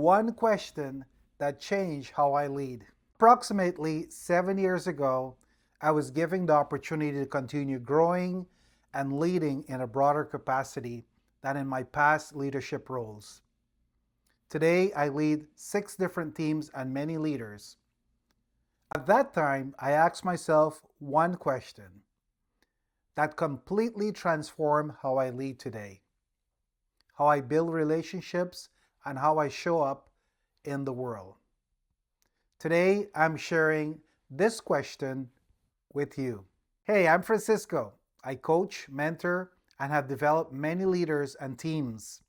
one question that changed how I lead. Approximately 7 years ago, I was given the opportunity to continue growing and leading in a broader capacity than in my past leadership roles. Today, I lead 6 different teams and many leaders. At that time, I asked myself one question that completely transformed how I lead today, how I build relationships, and how I show up in the world. Today, I'm sharing this question with you. Hey, I'm Francisco. I coach, mentor, and have developed many leaders and teams.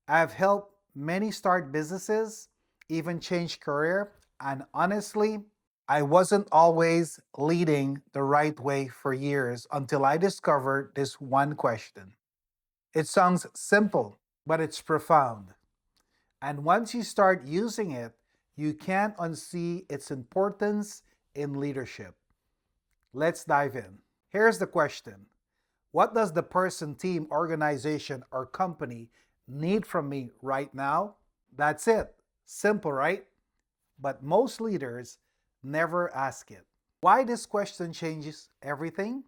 I've helped many start businesses, even change career, and honestly, I wasn't always leading the right way for years until I discovered this one question. It sounds simple, but it's profound. And once you start using it, you can't unsee its importance in leadership. Let's dive in. Here's the question. What does the person, team, organization, or company need from me right now? That's it. Simple, right? But most leaders never ask it. Why this question changes everything?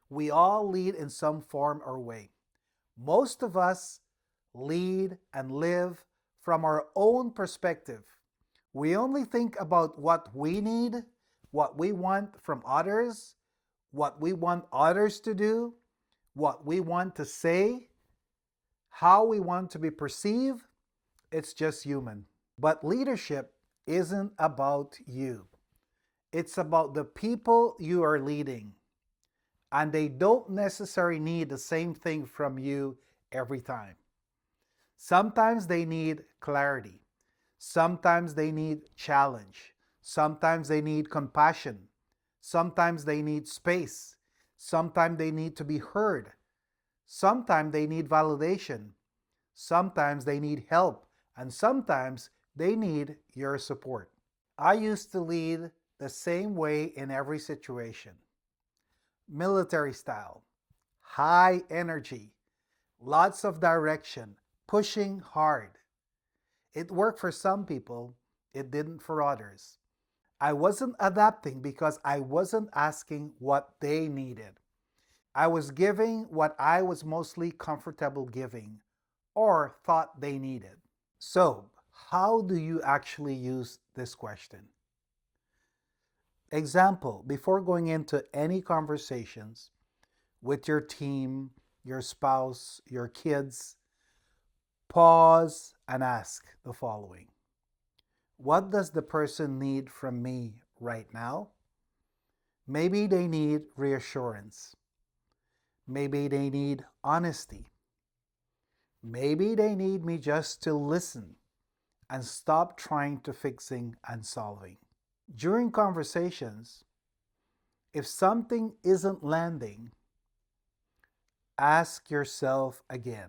We all lead in some form or way. Most of us lead and live from our own perspective. We only think about what we need, what we want from others, what we want others to do, what we want to say, how we want to be perceived. It's just human. But leadership isn't about you. It's about the people you are leading. And they don't necessarily need the same thing from you every time. Sometimes they need clarity. Sometimes they need challenge. Sometimes they need compassion. Sometimes they need space. Sometimes they need to be heard. Sometimes they need validation. Sometimes they need help. And sometimes they need your support. I used to lead the same way in every situation. Military style, high energy, lots of direction, pushing hard. It worked for some people, it didn't for others. I wasn't adapting because I wasn't asking what they needed. I was giving what I was mostly comfortable giving or thought they needed. So, how do you actually use this question? Example, before going into any conversations with your team, your spouse, your kids, pause and ask the following. What does the person need from me right now? Maybe they need reassurance. Maybe they need honesty. Maybe they need me just to listen and stop trying to fixing and solving. During conversations, if something isn't landing, ask yourself again.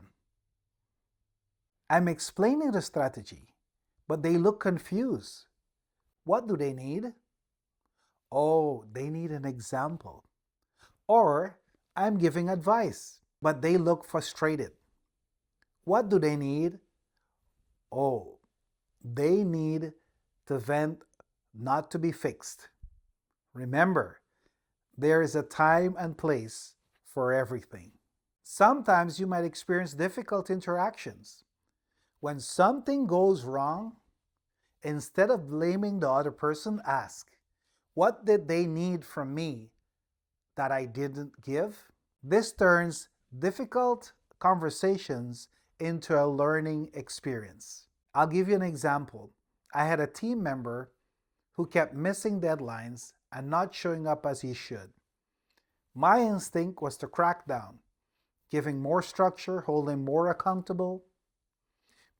I'm explaining the strategy, but they look confused. What do they need? Oh, they need an example. Or I'm giving advice, but they look frustrated. What do they need? Oh, they need to vent, not to be fixed. Remember, there is a time and place for everything. Sometimes you might experience difficult interactions. When something goes wrong, instead of blaming the other person, ask, what did they need from me that I didn't give? This turns difficult conversations into a learning experience. I'll give you an example. I had a team member who kept missing deadlines and not showing up as he should. My instinct was to crack down, giving more structure, holding more accountable.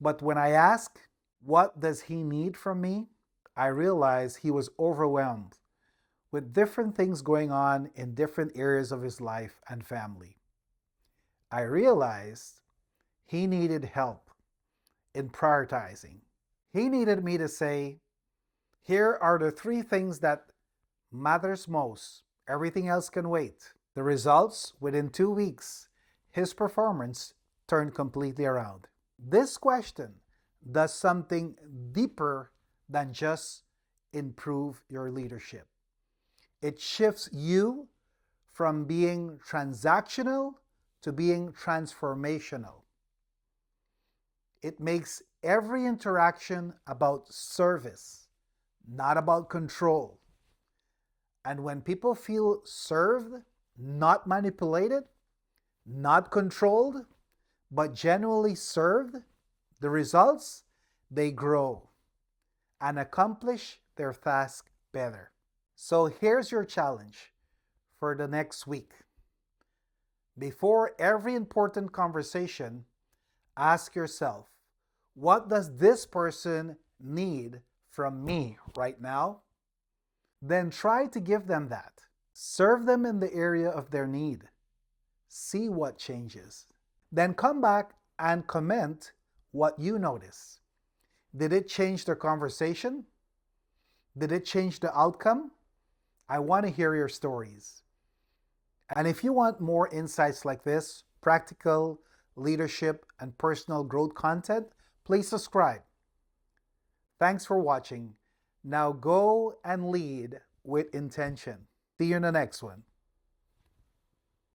But when I asked, what does he need from me? I realized he was overwhelmed with different things going on in different areas of his life and family. I realized he needed help in prioritizing. He needed me to say, here are the 3 things that matters most. Everything else can wait. The results, within 2 weeks, his performance turned completely around. This question does something deeper than just improve your leadership. It shifts you from being transactional to being transformational. It makes every interaction about service, not about control. And when people feel served, not manipulated, not controlled, but genuinely served, the results, they grow and accomplish their task better. So here's your challenge for the next week. Before every important conversation, ask yourself, what does this person need from me right now? Then try to give them that. Serve them in the area of their need. See what changes. Then come back and comment what you notice. Did it change the conversation? Did it change the outcome? I want to hear your stories. And if you want more insights like this, practical leadership and personal growth content, please subscribe. Thanks for watching. Now go and lead with intention. See you in the next one.